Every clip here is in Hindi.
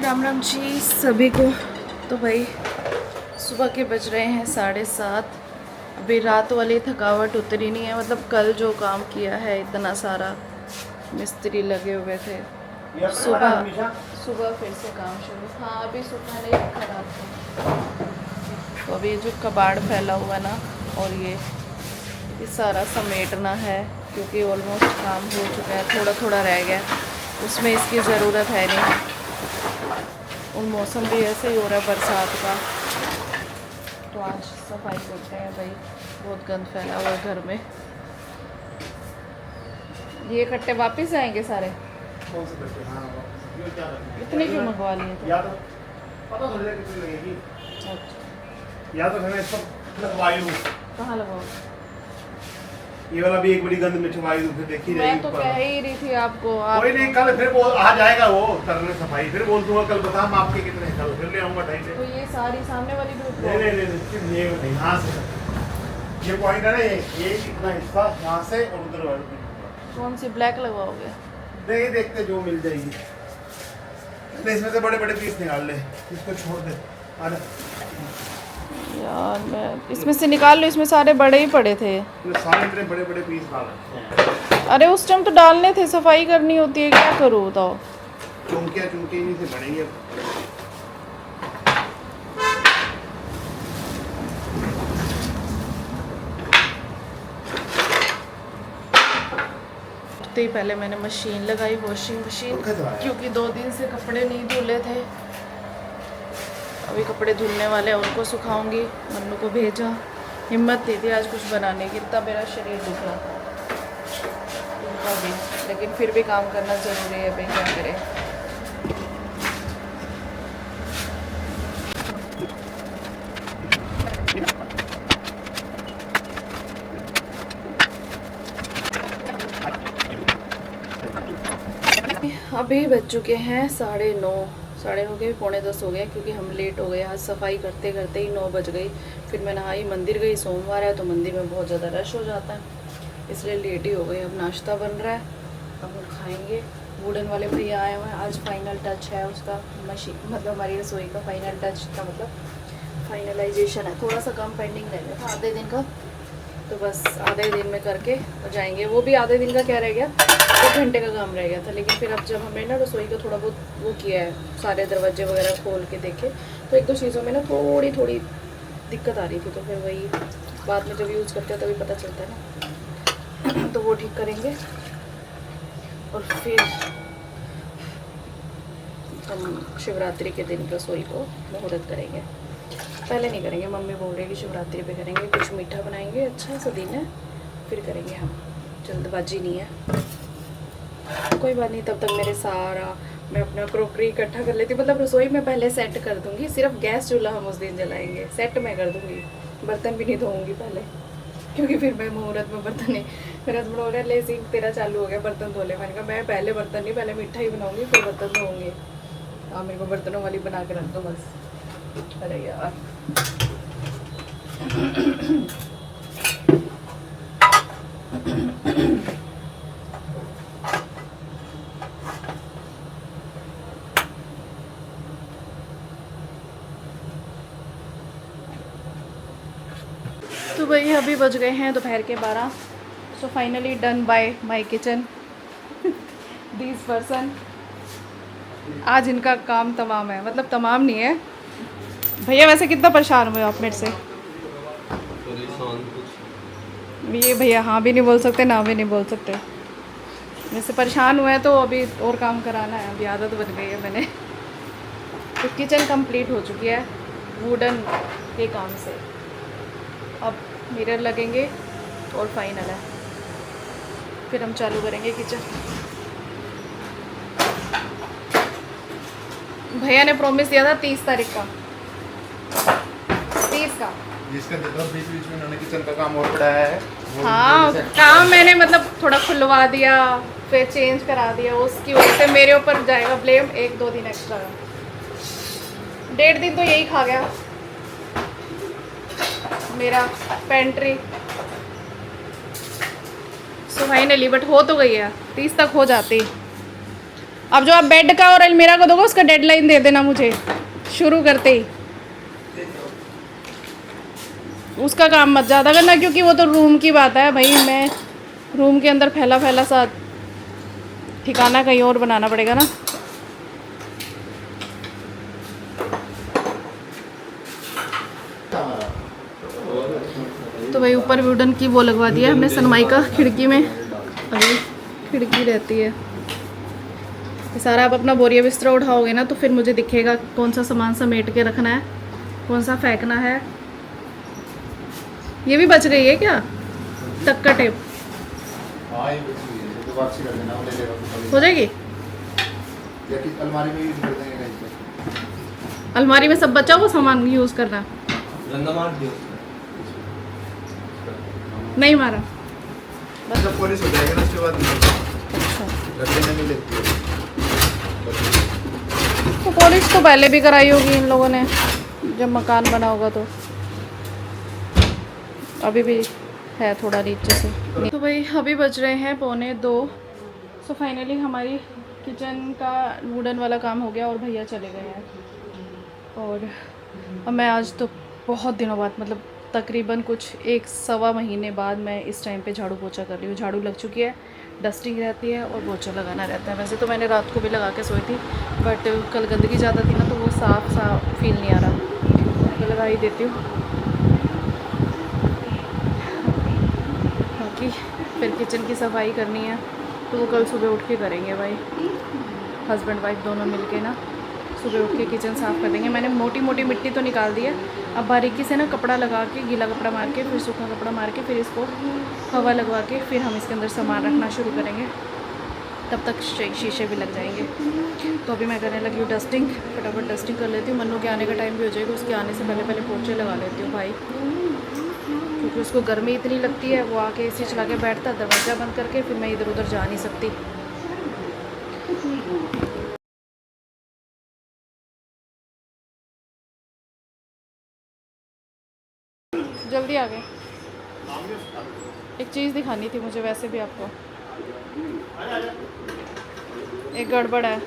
राम राम जी सभी को। तो भाई सुबह के बज रहे हैं 7:30। अभी रात वाली थकावट उतरी नहीं है, मतलब कल जो काम किया है इतना सारा, मिस्त्री लगे हुए थे। सुबह सुबह फिर से काम शुरू। हाँ अभी सुबह नहीं रखा रात को। तो अभी जो कबाड़ फैला हुआ ना, और ये सारा समेटना है क्योंकि ऑलमोस्ट काम हो चुका है, थोड़ा थोड़ा रह गया, उसमें इसकी ज़रूरत है नहीं। और मौसम भी ऐसे ही हो रहा है बरसात का, तो आज सफाई करते हैं भाई। बहुत गंद फैला हुआ है घर में। ये कट्टे वापस आएंगे सारे? कौन से कट्टे? हाँ, इतने क्यों मंगवा लिए थे? या तो पता चल जाए कितनी लगेगी, अच्छा या तो मैंने इसको लगवाई हूँ। कहाँ लगाओ? ये वाला भी एक बड़ी गंद में छुपाई हूँ, फिर देखी मैं जाएगी। तो कह ही रही थी आपको। कोई नहीं, कल फिर बोल आ जाएगा वो करने सफाई, फिर बोल दूंगा कल बता मैं आपके कितने, कल फिर ले आऊंगा 2:30। तो ये सारी सामने वाली भी नहीं नहीं नहीं, ये नहीं, यहाँ से ये पॉइंट है ना, ये इतना हिस्सा यहाँ से और उधर वाला। कौन सी ब्लैक लगवाओगे? नहीं देखते जो मिल जाएगी। नहीं, इसमें से बड़े बड़े पीस निकाल ले, इसको छोड़ दे। अरे यार मैं इसमें से निकाल लो, इसमें सारे बड़े ही पड़े थे। सारे इतने बड़े बड़े पीस डाल रखे हैं। अरे उस टाइम तो डालने थे, सफाई करनी होती है, क्या करूँ बताओ। चुमकियाँ इन्हीं से बनेंगे। तो ही पहले मैंने मशीन लगाई, वॉशिंग मशीन, क्योंकि 2 दिन से कपड़े नहीं धुले थे। अभी कपड़े धुलने वाले हैं, उनको सुखाऊंगी। मन्नू को भेजा, हिम्मत नहीं थी आज कुछ बनाने की, इतना मेरा शरीर दुख रहा था उनका भी, लेकिन फिर भी काम करना ज़रूरी है भाई, क्या करें। अभी बज चुके हैं 9:30, 9:30 के 9:45 हो गए, क्योंकि हम लेट हो गए आज। सफाई करते करते ही 9 बज गई। फिर मैं नहाई, मंदिर गई, सोमवार है तो मंदिर में बहुत ज़्यादा रश हो जाता है, इसलिए लेट ही हो गई। अब नाश्ता बन रहा है, अब हम खाएंगे। वुडन वाले भैया आए हुए हैं, आज फाइनल टच है उसका, मशीन मतलब हमारी रसोई का फाइनल टच का मतलब फाइनलाइजेशन है। थोड़ा सा काम पेंडिंग रह गया था आधे दिन का, तो बस आधे दिन में करके हो जाएंगे। वो भी आधे दिन का क्या रह गया, 1 घंटे का काम रह गया था। लेकिन फिर अब जब हमने ना रसोई का थोड़ा बहुत वो किया है, सारे दरवाजे वगैरह खोल के देखे, तो 1-2 चीज़ों में ना थोड़ी थोड़ी दिक्कत आ रही थी, तो फिर वही बाद में जब यूज़ करते हैं तभी पता चलता है ना, तो वो ठीक करेंगे। और फिर हम शिवरात्रि के दिन रसोई को मुहूर्त करेंगे। पहले नहीं करेंगे, मम्मी बोल रही है कि शिवरात्रि पे करेंगे, कुछ मीठा बनाएंगे, अच्छा सा दिन है, फिर करेंगे हम, जल्दबाजी नहीं है। कोई बात नहीं, तब तक मेरे सारा मैं अपना क्रॉकरी इकट्ठा कर लेती हूँ, मतलब रसोई में पहले सेट कर दूँगी। सिर्फ गैस चूल्हा हम उस दिन जलाएंगे, सेट मैं कर दूँगी, बर्तन भी नहीं धोऊँगी पहले, क्योंकि फिर मैं मुहूर्त में बर्तन नहीं। मेरा हस्बैंड बोल रहा है ले सिंह तेरा चालू हो गया बर्तन धो ले। मैंने कहा मैं पहले बर्तन नहीं, पहले मीठा ही बनाऊँगी फिर बर्तन धोऊँगी। हाँ मेरे को बर्तनों वाली बना के रख दो बस। अरे यार तो भाई अभी बज गए हैं दोपहर के 12। So finally done by my kitchen this person. आज इनका काम तमाम है, मतलब तमाम नहीं है भैया। वैसे कितना परेशान हुए आप मेरे से? ये भैया हाँ भी नहीं बोल सकते, ना भी नहीं बोल सकते। मेरे से परेशान हुए हैं, तो अभी और काम कराना है, अभी आदत बन गई है मैंने। तो किचन कंप्लीट हो चुकी है वुडन के काम से। अब मिरर लगेंगे और फाइनल है, फिर हम चालू करेंगे किचन। भैया ने प्रॉमिस दिया था 30 तारीख का, 30 का जिसका बीच बीच में उन्होंने किचन का काम और बढ़ाया है। हाँ काम मैंने मतलब थोड़ा खुलवा दिया, फिर चेंज करा दिया, उसकी वजह से मेरे ऊपर जाएगा ब्लेम 1-2 दिन एक्स्ट्रा। 1.5 दिन तो यही खा गया मेरा पेंट्री। सो फाइनली बट हो तो गई है, 30 तक हो जाती। अब जो आप बेड का और अलमीरा को दोगे उसका डेडलाइन दे देना मुझे शुरू करते ही। उसका काम मत ज़्यादा करना क्योंकि वो तो रूम की बात है भाई। मैं रूम के अंदर फैला फैला सा ठिकाना कहीं और बनाना पड़ेगा ना। तो भाई ऊपर वुडन की वो लगवा दिया हमने सनमाइका खिड़की में। अभी खिड़की रहती है ये सारा। आप अपना बोरिया बिस्तरा उठाओगे ना तो फिर मुझे दिखेगा कौन सा सामान समेट के रखना है, कौन सा फेंकना है। ये भी बच गई है क्या तक का टेप? हो जाएगी। अलमारी में सब बचा हुआ सामान यूज़ करना। नहीं मारा जब पॉलिश हो जाएगा ना उसके बाद लगने नहीं लगती है। तो पॉलिश तो पहले भी कराई होगी इन लोगों ने जब मकान बना होगा तो। अभी भी है थोड़ा नीचे से। तो भाई अभी बज रहे हैं 1:45। सो फाइनली हमारी किचन का वुडन वाला काम हो गया और भैया चले गए हैं। और अब मैं आज तो बहुत दिनों बाद मतलब तकरीबन कुछ 1-1.25 महीने बाद मैं इस टाइम पे झाड़ू पोछा कर रही हूँ। झाड़ू लग चुकी है, डस्टिंग रहती है और पोछा लगाना रहता है। वैसे तो मैंने रात को भी लगा के सोई थी बट कल गंदगी ज़्यादा थी ना तो वो साफ फील नहीं आ रहा तो लगा ही देती हूँ। बाकी फिर किचन की सफाई करनी है तो वो कल सुबह उठ के करेंगे भाई, हस्बैंड वाइफ दोनों मिल के ना। सुबह उठ के किचन साफ़ कर देंगे। मैंने मोटी मोटी मिट्टी तो निकाल दी है, अब बारीकी से ना कपड़ा लगा के, गीला कपड़ा मार के, फिर सूखा कपड़ा मार के, फिर इसको हवा लगवा के फिर हम इसके अंदर सामान रखना शुरू करेंगे। तब तक शीशे भी लग जाएंगे। तो अभी मैं करने लगी हूँ डस्टिंग। फटाफट डस्टिंग कर लेती हूँ। मन्नू के आने का टाइम भी हो जाएगा, उसके आने से पहले पहले पोछे लगा लेती हूँ भाई, क्योंकि उसको गर्मी इतनी लगती है। वो आके एसी चला के बैठता है दरवाज़ा बंद करके, फिर मैं इधर उधर जा नहीं सकती। जल्दी आ गए। एक चीज़ दिखानी थी मुझे वैसे भी आपको, एक गड़बड़ है।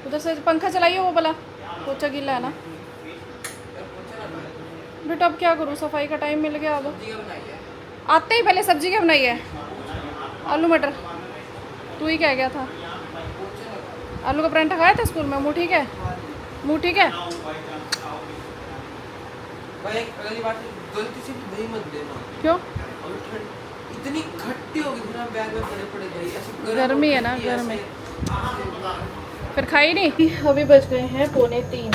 उधर से पंखा चलाइए वो वाला, पोछा गीला है ना बेटा। अब क्या करूँ, सफाई का टाइम मिल गया। अब आते ही पहले सब्जी क्या बनाई है? आलू मटर। तू ही कह गया था आलू का परांठा खाया था स्कूल में। मुँह ठीक है? मुँह ठीक है? क्यों? इतनी खट्टी होगी ना, बैग में पड़े पड़े गई। ऐसे गर्मी है ना, गर्मी फिर खाई नहीं। अभी बज गए हैं 2:45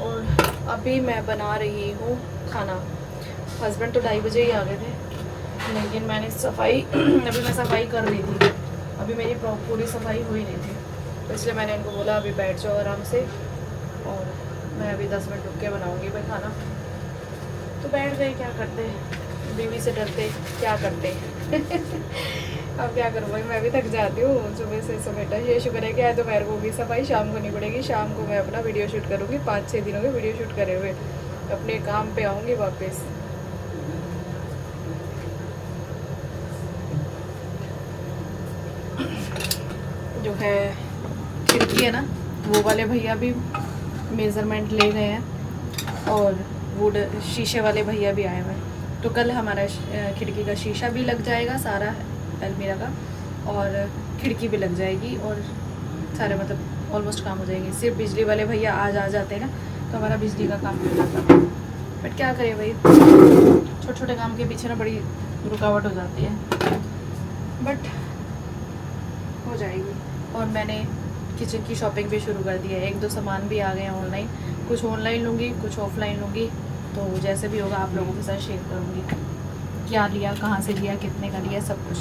और अभी मैं बना रही हूँ खाना। हस्बैंड तो 2:30 बजे ही आ गए थे, लेकिन मैंने सफाई अभी मैं सफाई कर रही थी। अभी मेरी पूरी सफाई हुई नहीं थी तो इसलिए मैंने उनको बोला अभी बैठ जाओ आराम से और मैं अभी 10 मिनट रुक के बनाऊँगी भाई खाना। तो बैठ गए, क्या करते, बीवी से डरते क्या करते। अब क्या करूँ भाई, मैं भी थक जाती हूँ सुबह से समेटा। ये शुक्र है कि आज दोपहर को होगी सफाई, शाम को नहीं पड़ेगी। शाम को मैं अपना वीडियो शूट करूँगी, 5-6 दिनों के वीडियो शूट करे हुए अपने काम पे आऊँगी वापस। जो है खिड़की है ना, वो वाले भैया भी मेज़रमेंट ले गए हैं और वुड शीशे वाले भैया भी आए हुए हैं। तो कल हमारा खिड़की का शीशा भी लग जाएगा सारा अलमीरा का, और खिड़की भी लग जाएगी और सारे मतलब ऑलमोस्ट काम हो जाएंगे। सिर्फ बिजली वाले भैया आज आ जाते हैं ना तो हमारा बिजली का काम भी हो जाता। बट क्या करें भाई, छोटे छोटे काम के पीछे ना बड़ी रुकावट हो जाती है, बट हो जाएगी। और मैंने किचन की शॉपिंग भी शुरू कर दी है। 1-2 सामान भी आ गए हैं ऑनलाइन, कुछ ऑनलाइन लूँगी, कुछ ऑफलाइन लूँगी। तो जैसे भी होगा आप लोगों के साथ शेयर करूँगी, क्या लिया, कहाँ से लिया, कितने का लिया, सब कुछ,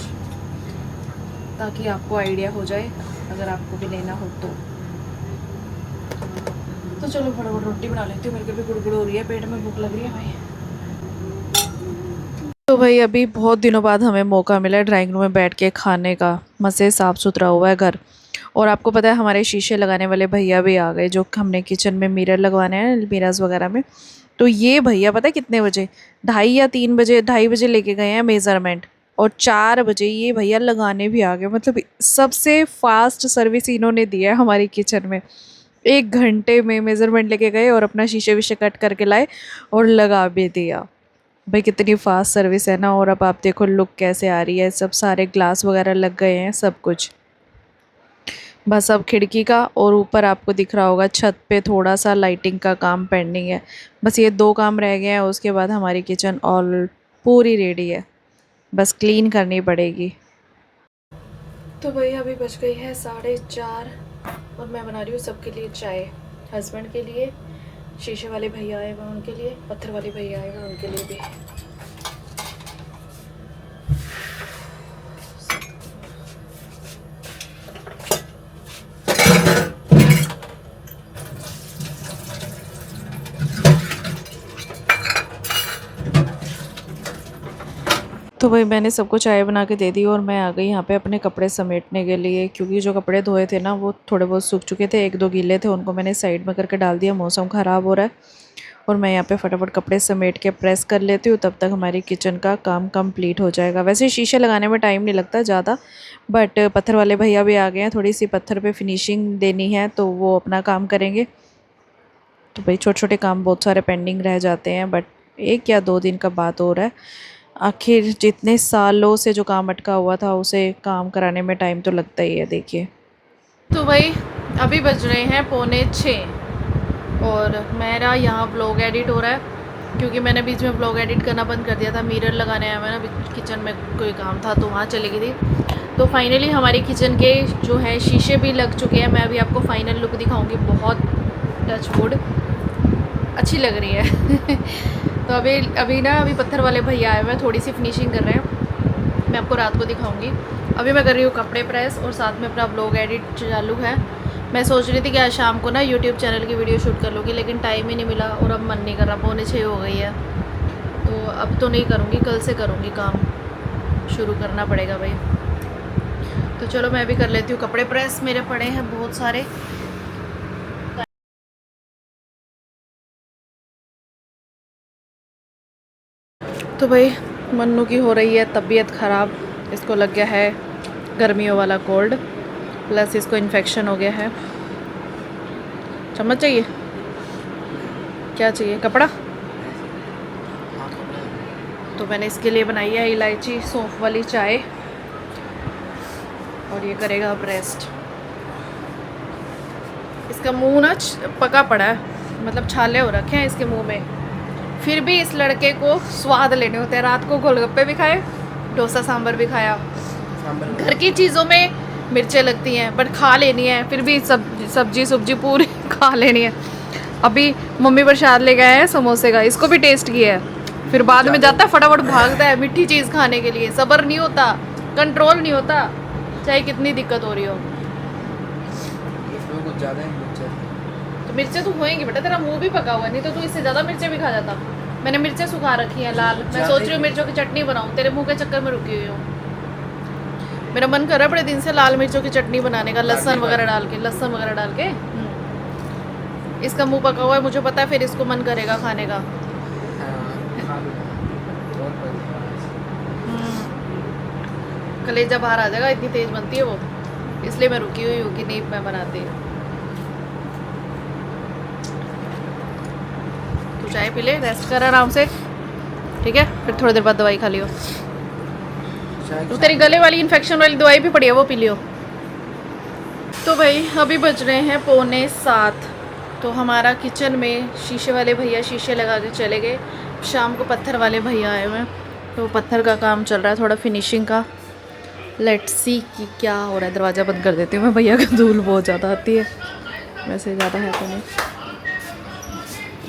ताकि आपको आइडिया हो जाए अगर आपको भी लेना हो तो। तो चलो फटाफट रोटी बना लेती हूँ, मेरे को भी गुड़गुड़ हो रही है, पेट में भूख लग रही है भाई। तो भाई अभी बहुत दिनों बाद हमें मौका मिला है ड्राइंग रूम में बैठ के खाने का। मज़े साफ़ सुथरा हुआ है घर। और आपको पता है हमारे शीशे लगाने वाले भैया भी आ गए, जो हमने किचन में मिरर लगवाने हैं मिरर्स वगैरह में। तो ये भैया पता है कितने बजे, 2:30 या 3 बजे, 2:30 बजे लेके गए हैं मेज़रमेंट, और 4 बजे ये भैया लगाने भी आ गए। मतलब सबसे फास्ट सर्विस इन्होंने दिया है हमारी किचन में। 1 घंटे में मेज़रमेंट लेके गए और अपना शीशे विशे कट करके लाए और लगा भी दिया। भाई कितनी फास्ट सर्विस है ना। और अब आप देखो लुक कैसे आ रही है, सब सारे ग्लास वगैरह लग गए हैं सब कुछ। बस अब खिड़की का और ऊपर आपको दिख रहा होगा छत पे थोड़ा सा लाइटिंग का काम पेंडिंग है। बस ये 2 काम रह गए हैं, उसके बाद हमारी किचन ऑल पूरी रेडी है, बस क्लीन करनी पड़ेगी। तो भाई अभी बज गई है 4:30 और मैं बना रही हूँ सबके लिए चाय। हस्बैंड के लिए, शीशे वाले भैया आए हुए उनके लिए, पत्थर वाले भैया आए हुए उनके लिए भी। तो भाई मैंने सबको चाय बना के दे दी और मैं आ गई यहाँ पे अपने कपड़े समेटने के लिए, क्योंकि जो कपड़े धोए थे ना वो थोड़े बहुत सूख चुके थे, 1-2 गीले थे, उनको मैंने साइड में करके डाल दिया। मौसम ख़राब हो रहा है और मैं यहाँ पे फटाफट कपड़े समेट के प्रेस कर लेती हूँ, तब तक हमारी किचन का काम कंप्लीट हो जाएगा। वैसे शीशे लगाने में टाइम नहीं लगता ज़्यादा, बट पत्थर वाले भैया भी आ गए हैं, थोड़ी सी पत्थर पे फिनिशिंग देनी है तो वो अपना काम करेंगे। तो भाई छोटे छोटे काम बहुत सारे पेंडिंग रह जाते हैं, बट 1 या 2 दिन का बात हो रहा है। आखिर जितने सालों से जो काम अटका हुआ था उसे काम कराने में टाइम तो लगता ही है, देखिए। तो भाई अभी बज रहे हैं 5:45 और मेरा यहाँ व्लॉग एडिट हो रहा है, क्योंकि मैंने बीच में व्लॉग एडिट करना बंद कर दिया था। मिरर लगाने आया मैं ना, किचन में कोई काम था तो वहाँ चली गई थी। तो फाइनली हमारी किचन के जो है शीशे भी लग चुके हैं। मैं अभी आपको फाइनल लुक दिखाऊंगी, बहुत टच वुड अच्छी लग रही है। तो अभी पत्थर वाले भैया आए हुए हैं, थोड़ी सी फिनिशिंग कर रहे हैं, मैं आपको रात को दिखाऊंगी। अभी मैं कर रही हूँ कपड़े प्रेस और साथ में अपना ब्लॉग एडिट चालू है। मैं सोच रही थी कि आज शाम को ना यूट्यूब चैनल की वीडियो शूट कर लूँगी, लेकिन टाइम ही नहीं मिला और अब मन नहीं कर रहा, 5:45 हो गई है। तो अब तो नहीं करूँगी, कल से करूँगी, काम शुरू करना पड़ेगा भाई। तो चलो मैं भी कर लेती हूँ कपड़े प्रेस, मेरे पड़े हैं बहुत सारे। तो भाई मन्नू की हो रही है तबीयत ख़राब, इसको लग गया है गर्मियों वाला कोल्ड, प्लस इसको इन्फेक्शन हो गया है। चम्मच चाहिए, क्या चाहिए, कपड़ा? तो मैंने इसके लिए बनाई है इलायची सौंफ वाली चाय और ये करेगा अब रेस्ट। इसका मुंह ना पका पड़ा है, मतलब छाले हो रखे हैं इसके मुंह में, फिर भी इस लड़के को स्वाद लेने होते हैं। रात को गोलगप्पे भी खाए, डोसा सांभर भी खाया। घर की चीज़ों में मिर्चें लगती हैं बट खा लेनी है, फिर भी सब्जी पूरी खा लेनी है। अभी मम्मी प्रसाद ले गए हैं समोसे का, इसको भी टेस्ट किया है, फिर बाद में जाता है फटाफट भागता है मीठी चीज़ खाने के लिए। सब्र नहीं होता, कंट्रोल नहीं होता, चाहे कितनी दिक्कत हो रही हो। कुछ ज़्यादा ही तो मिर्चें तो होएंगी बेटा, तेरा मुंह भी पका हुआ है, नहीं तो तू इससे ज़्यादा मिर्चें भी खा जाता। मैंने मिर्चें सुखा रखी हैं लाल, मैं सोच रही हूँ मिर्चों की चटनी बनाऊँ, तेरे मुंह के चक्कर में रुकी हुई हूँ। मेरा मन कर रहा है बड़े दिन से लाल मिर्चों की चटनी बनाने का, लहसुन वगैरह डाल के। इसका मुंह पका हुआ है मुझे पता है, फिर इसको मन करेगा खाने का। कलेजा बाहर आ जाएगा, इतनी तेज बनती है वो, इसलिए मैं रुकी हुई हूँ कि नहीं मैं बनाती। तू चाय पी ले, रेस्ट कर आराम से, ठीक है? फिर थोड़ी देर बाद दवाई खा लियो। तो तेरी गले वाली इन्फेक्शन वाली दवाई भी पड़ी है, वो पी लियो। तो भाई अभी बज रहे हैं 6:45। तो हमारा किचन में शीशे वाले भैया शीशे लगा के चले गए, शाम को पत्थर वाले भैया आए हुए हैं, तो पत्थर का काम चल रहा है थोड़ा फिनिशिंग का। लेट्स सी कि क्या हो रहा है। दरवाज़ा बंद कर देती हूँ मैं, भैया का धूल बहुत ज़्यादा आती है, वैसे ज़्यादा है तो नहीं।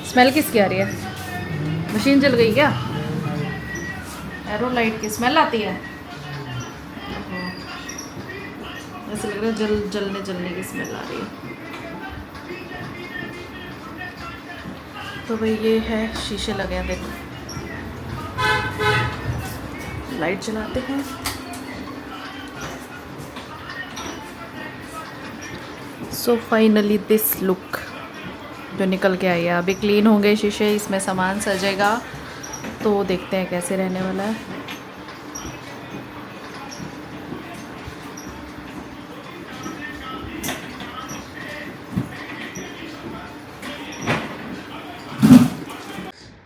स्मेल किसकी आ रही है? मशीन जल गई क्या? एरो लाइट की स्मेल आती है, ऐसे लग रहा है जलने की स्मेल आ रही है। तो भाई ये है शीशे लगे हैं, देखो। लाइट जलाते हैं। सो फाइनली दिस लुक जो निकल के आई है। अभी क्लीन होंगे शीशे, इसमें सामान सजेगा, तो देखते हैं कैसे रहने वाला है।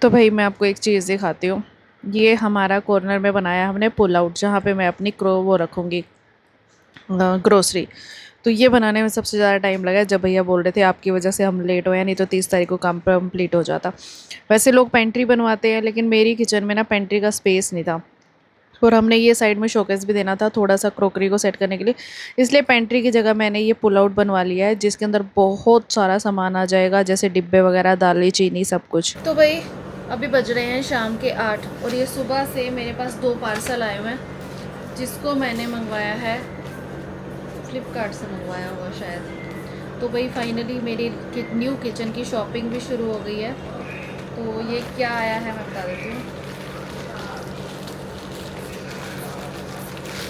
तो भाई मैं आपको एक चीज़ दिखाती हूँ। ये हमारा कॉर्नर में बनाया हमने पुल आउट, जहाँ पे मैं अपनी वो रखूँगी ग्रोसरी। तो ये बनाने में सबसे ज़्यादा टाइम लगा, जब भैया बोल रहे थे आपकी वजह से हम लेट हुए, नहीं तो 30 तारीख को काम कंप्लीट हो जाता। वैसे लोग पेंट्री बनवाते हैं, लेकिन मेरी किचन में ना पेंट्री का स्पेस नहीं था, और हमने ये साइड में शोकेस भी देना था थोड़ा सा क्रोकरी को सेट करने के लिए, इसलिए पेंट्री की जगह मैंने ये पुल आउट बनवा लिया है, जिसके अंदर बहुत सारा सामान आ जाएगा, जैसे डिब्बे वगैरह, दालें, चीनी, सब कुछ। तो भाई अभी बज रहे हैं शाम के 8, और ये सुबह से मेरे पास 2 पार्सल आए हुए हैं, जिसको मैंने मंगवाया है फ्लिपकार्ट से, मंगवाया हुआ शायद। तो भाई फाइनली मेरी न्यू किचन की शॉपिंग भी शुरू हो गई है। तो ये क्या आया है मैं बता देती हूँ।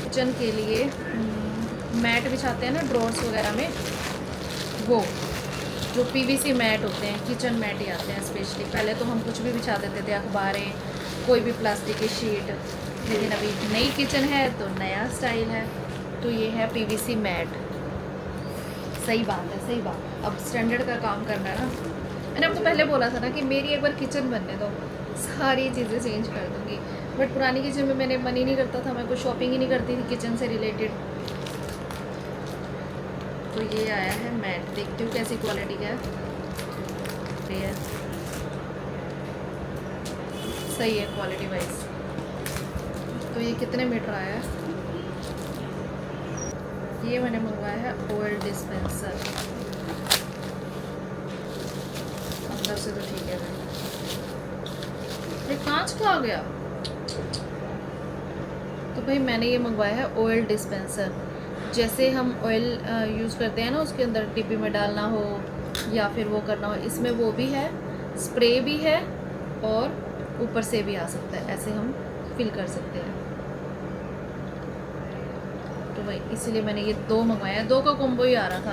किचन के लिए मैट बिछाते हैं ना ड्रॉर्स वगैरह में, वो जो पीवीसी मैट होते हैं, किचन मैट ही आते हैं स्पेशली। पहले तो हम कुछ भी बिछा देते थे, अखबारें, कोई भी प्लास्टिक की शीट, लेकिन अभी नई किचन है तो नया स्टाइल है। तो ये है पीवीसी मैट। सही बात है, सही बात। अब स्टैंडर्ड का काम करना है ना। मैंने आपको पहले बोला था ना कि मेरी एक बार किचन बनने दो, सारी चीज़ें चेंज कर दूँगी। बट पुरानी किचन में मैंने मन ही नहीं करता था, मैं कुछ शॉपिंग ही नहीं करती थी किचन से रिलेटेड। तो ये आया है मैट, देखती हूँ कैसी क्वालिटी का है। ये सही है क्वालिटी वाइज। तो ये कितने मीटर आया है? ये मैंने मंगवाया है ऑयल डिस्पेंसर। अंदर से तो ठीक है। ये कांच का आ गया। तो भाई मैंने ये मंगवाया है ऑयल डिस्पेंसर। जैसे हम ऑयल यूज़ करते हैं ना, उसके अंदर डिब्बी में डालना हो या फिर वो करना हो, इसमें वो भी है, स्प्रे भी है, और ऊपर से भी आ सकता है, ऐसे हम फिल कर सकते हैं। तो भाई इसीलिए मैंने ये 2 मंगवाया है, 2 का कॉम्बो ही आ रहा था।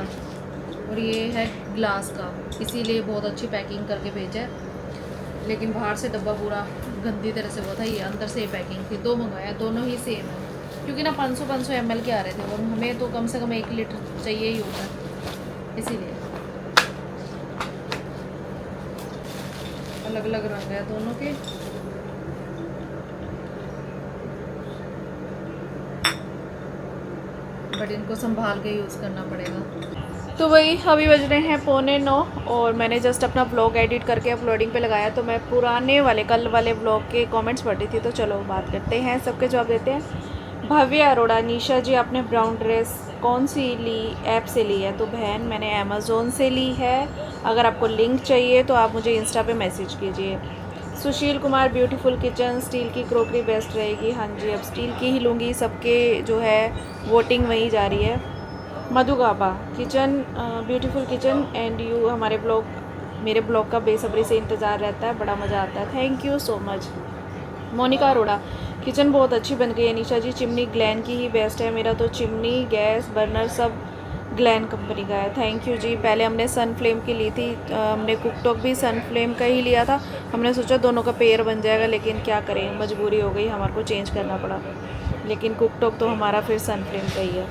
और ये है ग्लास का, इसीलिए बहुत अच्छी पैकिंग करके भेजा है। लेकिन बाहर से डब्बा पूरा गंदी तरह से वो था, ये अंदर से पैकिंग थी। 2 मंगवाया, दोनों ही सेम है, क्योंकि ना 500 ml के आ रहे थे, और हमें तो कम से कम 1 लीटर चाहिए ही होता है, इसीलिए। अलग अलग रंग है दोनों के। बट इनको संभाल के यूज़ करना पड़ेगा। तो वही अभी बज रहे हैं 8:45, और मैंने जस्ट अपना ब्लॉग एडिट करके अपलोडिंग पे लगाया। तो मैं पुराने वाले, कल वाले ब्लॉग के कमेंट्स पढ़ रही थी, तो चलो बात करते हैं, सबके जवाब देते हैं। भव्य अरोड़ा, निशा जी आपने ब्राउन ड्रेस कौन सी ली, ऐप से ली है? तो बहन मैंने अमेज़ोन से ली है। अगर आपको लिंक चाहिए तो आप मुझे इंस्टा पे मैसेज कीजिए। Sushil Kumar, beautiful kitchen, steel की क्रोकरी बेस्ट रहेगी। हाँ जी, अब स्टील की ही लूँगी, सबके जो है वोटिंग वहीं जा रही है। Madhu Gaba, kitchen beautiful kitchen and you, हमारे ब्लॉग, मेरे ब्लॉग का बेसब्री से इंतज़ार रहता है, बड़ा मज़ा आता है। Thank you so much. Monika Arora, kitchen बहुत अच्छी बन गई है निशा जी, चिमनी ग्लैन की ही बेस्ट है। मेरा तो चिमनी, गैस बर्नर सब ग्लैन कंपनी का है। थैंक यू जी। पहले हमने सन फ्लेम की ली थी, हमने कुकटॉप भी सन फ्लेम का ही लिया था। हमने सोचा दोनों का पेयर बन जाएगा, लेकिन क्या करें, मजबूरी हो गई, हमारे को चेंज करना पड़ा। लेकिन कुकटॉप तो हमारा फिर सन फ्लेम का ही है।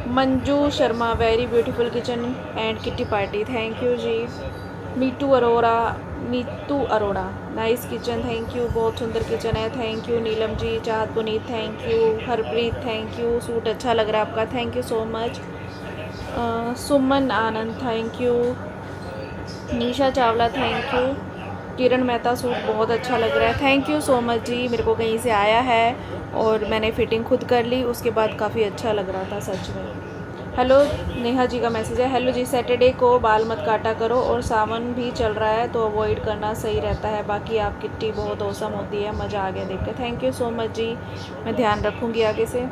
Manju Sharma, very beautiful kitchen and kitty party. Thank you ji. Meetu Arora, nice kitchen, thank you, बहुत सुंदर किचन है, thank you. Neelam ji, Chahat Puneet, thank you. Harpreet, thank you, suit अच्छा लग रहा है आपका, thank you so much. Suman Anand, thank you. Nisha Chawla, thank you. Kiran Mehta, suit बहुत अच्छा लग रहा है, thank you so much ji. मेरे को कहीं से आया है और मैंने फ़िटिंग खुद कर ली, उसके बाद काफ़ी अच्छा लग रहा था सच में। हेलो, नेहा जी का मैसेज है, हेलो जी, सैटरडे को बाल मत काटा करो, और सावन भी चल रहा है तो अवॉइड करना सही रहता है। बाकी आप किट्टी बहुत औसम होती है, मज़ा आ गया देख के, थैंक यू सो मच जी, मैं ध्यान रखूँगी आगे से।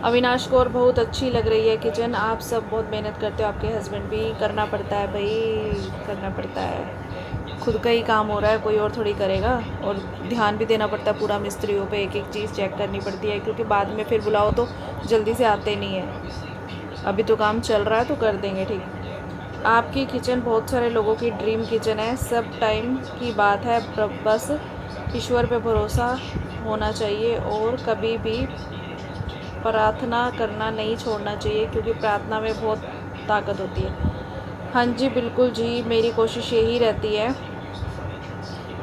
अविनाश कौर, बहुत अच्छी लग रही है किचन, आप सब बहुत मेहनत करते हो, आपके हस्बैंड भी, करना पड़ता है भाई, करना पड़ता है। खुद का ही काम हो रहा है, कोई और थोड़ी करेगा। और ध्यान भी देना पड़ता है पूरा मिस्त्रियों पे, एक एक चीज़ चेक करनी पड़ती है, क्योंकि बाद में फिर बुलाओ तो जल्दी से आते नहीं है। अभी तो काम चल रहा है तो कर देंगे ठीक। आपकी किचन बहुत सारे लोगों की ड्रीम किचन है, सब टाइम की बात है, बस ईश्वर पे भरोसा होना चाहिए और कभी भी प्रार्थना करना नहीं छोड़ना चाहिए, क्योंकि प्रार्थना में बहुत ताकत होती है। हाँ जी बिल्कुल जी, मेरी कोशिश यही रहती है।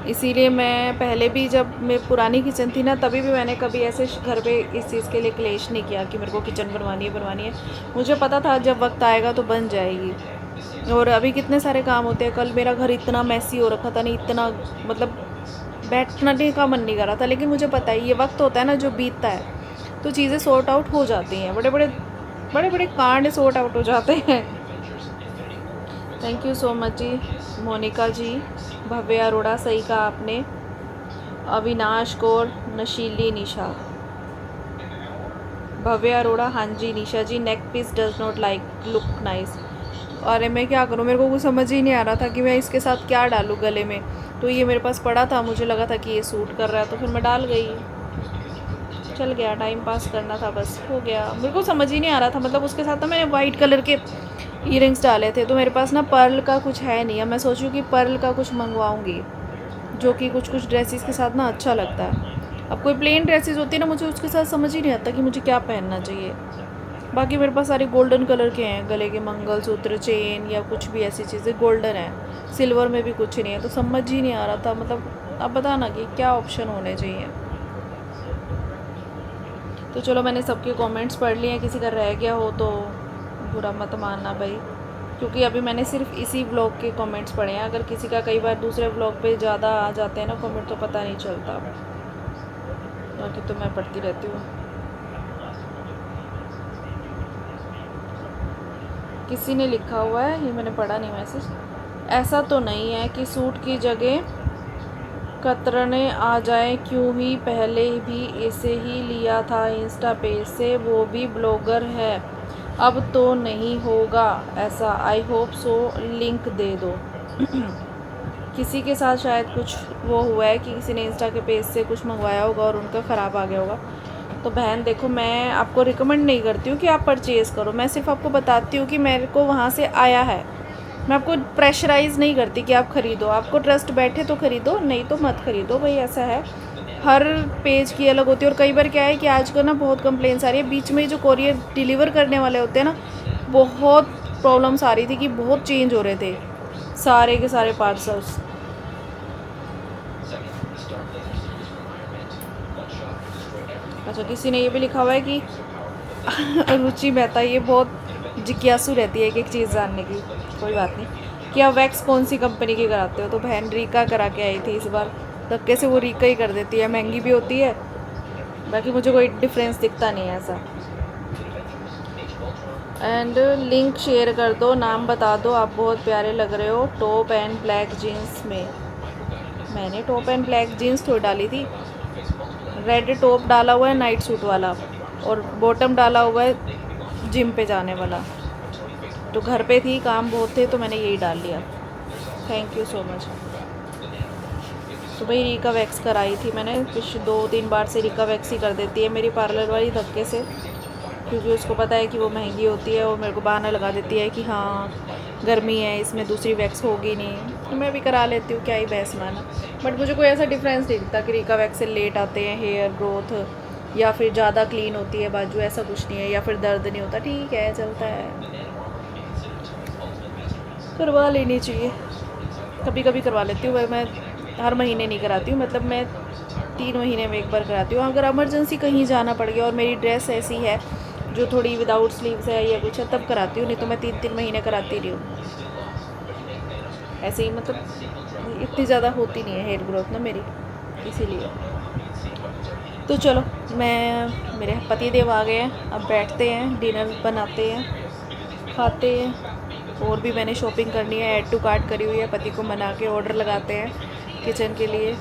इसीलिए मैं पहले भी, जब मैं पुरानी किचन थी ना, तभी भी मैंने कभी ऐसे घर पे इस चीज़ के लिए क्लेश नहीं किया कि मेरे को किचन बनवानी है। मुझे पता था जब वक्त आएगा तो बन जाएगी। और अभी कितने सारे काम होते हैं। कल मेरा घर इतना मैसी हो रखा था, नहीं इतना मतलब बैठने का मन नहीं कर रहा था, लेकिन मुझे पता है ये वक्त होता है ना जो बीतता है तो चीज़ें सॉर्ट आउट हो जाती हैं, बड़े बड़े कांड सॉर्ट आउट हो जाते हैं। थैंक यू सो मच जी मोनिका जी। भव्य अरोड़ा, सही कहा आपने। अविनाश कौर, नशीली निशा, भव्य अरोड़ा, हाँ जी Nisha ji. Neck piece does not like look nice. अरे मैं क्या करूँ, मेरे को कुछ समझ ही नहीं आ रहा था कि मैं इसके साथ क्या डालूँ गले में। तो ये मेरे पास पड़ा था, मुझे लगा था कि ये सूट कर रहा है तो फिर मैं डाल गई, चल गया, टाइम पास करना था बस, हो गया। मेरे को समझ ही नहीं आ रहा था, मतलब उसके साथ ना मैंने वाइट कलर के ईयरिंग्स डाले थे, तो मेरे पास ना पर्ल का कुछ है नहीं। अब मैं सोचूं कि पर्ल का कुछ मंगवाऊंगी, जो कि कुछ ड्रेसेस के साथ ना अच्छा लगता है। अब कोई प्लेन ड्रेसेस होती है ना, मुझे उसके साथ समझ ही नहीं आता कि मुझे क्या पहनना चाहिए। बाकी मेरे पास सारे गोल्डन कलर के हैं, गले के मंगलसूत्र, चेन या कुछ भी ऐसी चीज़ें गोल्डन है, सिल्वर में भी कुछ नहीं है, तो समझ ही नहीं आ रहा था। मतलब अब बताना कि क्या ऑप्शन होने चाहिए। तो चलो मैंने सबके कमेंट्स पढ़ लिए हैं, किसी का रह गया हो तो बुरा मत मानना भाई, क्योंकि अभी मैंने सिर्फ इसी व्लॉग के कमेंट्स पढ़े हैं। अगर किसी का कई बार दूसरे व्लॉग पे ज़्यादा आ जाते हैं ना कमेंट तो पता नहीं चलता, बाकी तो मैं पढ़ती रहती हूँ। किसी ने लिखा हुआ है, ये मैंने पढ़ा नहीं मैसेज, ऐसा तो नहीं है कि सूट की जगह कतरने आ जाए, क्यों ही पहले भी इसे ही लिया था इंस्टा पेज से, वो भी ब्लॉगर है, अब तो नहीं होगा ऐसा, आई होप सो, लिंक दे दो। किसी के साथ शायद कुछ वो हुआ है कि किसी ने इंस्टा के पेज से कुछ मंगवाया होगा और उनका ख़राब आ गया होगा। तो बहन देखो, मैं आपको रिकमेंड नहीं करती हूँ कि आप परचेज़ करो, मैं सिर्फ आपको बताती हूँ कि मेरे को वहाँ से आया है। मैं आपको प्रेशराइज़ नहीं करती कि आप ख़रीदो, आपको ट्रस्ट बैठे तो ख़रीदो, नहीं तो मत ख़रीदो भाई, ऐसा है। हर पेज की अलग होती है। और कई बार क्या है कि आजकल ना बहुत कंप्लेंट्स आ रही है, बीच में जो कोरियर डिलीवर करने वाले होते हैं ना, बहुत प्रॉब्लम्स आ रही थी कि बहुत चेंज हो रहे थे सारे के सारे पार्सल्स। अच्छा, किसी ने ये भी लिखा हुआ है कि रुचि मेहता, ये बहुत जिज्ञासु रहती है एक एक चीज़ जानने की। कोई बात नहीं। कि आप वैक्स कौन सी कंपनी की कराते हो? तो बहन रीका करा के आई थी इस बार, धक्के से वो रीका ही कर देती है, महंगी भी होती है, बाकी मुझे कोई डिफरेंस दिखता नहीं है ऐसा। एंड लिंक शेयर कर दो, नाम बता दो, आप बहुत प्यारे लग रहे हो टॉप एंड ब्लैक जीन्स में। मैंने टॉप एंड ब्लैक जीन्स थोड़ी डाली थी, रेड टॉप डाला हुआ है नाइट सूट वाला, और बॉटम डाला हुआ है जिम पे जाने वाला। तो घर पे थी, काम बहुत थे, तो मैंने यही डाल लिया। Thank you so much. तो भाई रीका वैक्स कराई थी मैंने, पिछले 2-3 बार से रीका वैक्स ही कर देती है मेरी पार्लर वाली धक्के से, क्योंकि उसको पता है कि वो महंगी होती है, और मेरे को बहाना लगा देती है कि हाँ गर्मी है, इसमें दूसरी वैक्स होगी नहीं, तो मैं भी करा लेती हूँ, क्या ही बहस माना। बट मुझे कोई ऐसा डिफरेंस नहीं दिखता कि रीका वैक्स से लेट आते हैं हेयर ग्रोथ, या फिर ज़्यादा क्लीन होती है बाजू, ऐसा कुछ नहीं है, या फिर दर्द नहीं होता, ठीक है चलता है, करवा लेनी चाहिए। कभी कभी करवा लेती हूँ, मैं हर महीने नहीं कराती हूँ, मतलब मैं 3 महीने में एक बार कराती हूँ। अगर इमरजेंसी कहीं जाना पड़ गया और मेरी ड्रेस ऐसी है जो थोड़ी विदाउट स्लीव्स है या कुछ है, तब कराती हूँ, नहीं तो मैं 3-3 महीने कराती रही हूँ ऐसे ही। मतलब इतनी ज़्यादा होती नहीं है हेयर ग्रोथ ना मेरी, इसीलिए। तो चलो, मेरे पति देव आ गए हैं, अब बैठते हैं, डिनर बनाते हैं, खाते हैं। और भी मैंने शॉपिंग करनी है, ऐड टू कार्ट करी हुई है, पति को मना के ऑर्डर लगाते हैं किचन के लिए।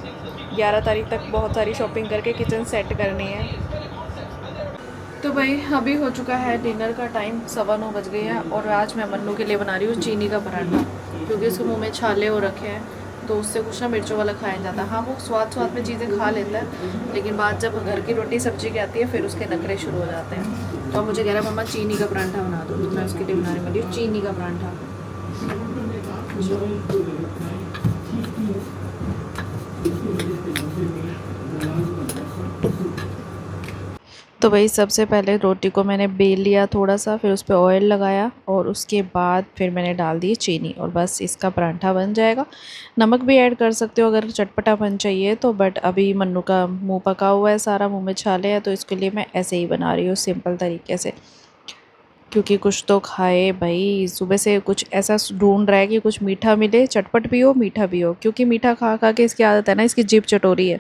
11 तारीख तक बहुत सारी शॉपिंग करके किचन सेट करनी है। तो भाई अभी हो चुका है डिनर का टाइम, 9:15 बज गए हैं, और आज मैं मन्नू के लिए बना रही हूँ चीनी का पराठा, क्योंकि उसके मुंह में छाले हो रखे हैं। तो उससे कुछ ना मिर्चों वाला खाया जाता है। हाँ वो स्वाद में चीज़ें खा लेता है, लेकिन बात जब घर की रोटी सब्जी की आती है फिर उसके नखरे शुरू हो जाते हैं। तो अब मुझे कह रहा है मम्मा चीनी का परांठा बना दो, तो मैं उसके लिए बनाने वाली हूँ चीनी का परांठा। तो भाई सबसे पहले रोटी को मैंने बेल लिया थोड़ा सा, फिर उस पर ऑयल लगाया और उसके बाद फिर मैंने डाल दी चीनी, और बस इसका परांठा बन जाएगा। नमक भी ऐड कर सकते हो अगर चटपटापन चाहिए तो, बट अभी मन्नू का मुंह पका हुआ है सारा, मुंह में छाले हैं, तो इसके लिए मैं ऐसे ही बना रही हूँ सिंपल तरीके से, क्योंकि कुछ तो खाए भाई। सुबह से कुछ ऐसा ढूंढ रहा है कि कुछ मीठा मिले, चटपट भी हो मीठा भी हो, क्योंकि मीठा खा खा के इसकी आदत है ना, इसकी जीभ चटोरी है,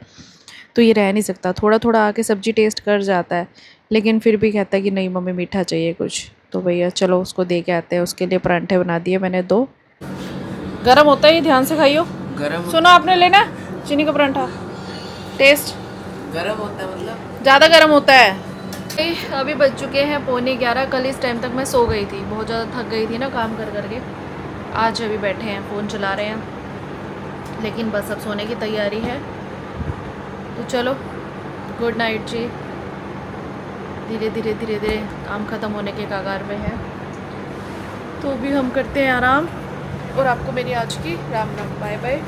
तो ये रह नहीं सकता। थोड़ा थोड़ा आके सब्जी टेस्ट कर जाता है, लेकिन फिर भी कहता है कि नहीं मम्मी मीठा चाहिए कुछ। तो भैया चलो उसको दे के आते हैं। उसके लिए परांठे बना दिए मैंने 2। गरम होता है, ध्यान से खाइयो। गरम सुनो आपने लेना चीनी का परांठा, टेस्ट गरम होता है मतलब ज़्यादा गर्म होता है। अभी बज चुके हैं 11:15। कल इस टाइम तक मैं सो गई थी, बहुत ज़्यादा थक गई थी ना काम कर करके। आज अभी बैठे हैं फ़ोन चला रहे हैं, लेकिन बस अब सोने की तैयारी है। तो चलो गुड नाइट जी। धीरे धीरे धीरे धीरे काम ख़त्म होने के कगार में है, तो भी हम करते हैं आराम। और आपको मेरी आज की राम राम, बाय बाय।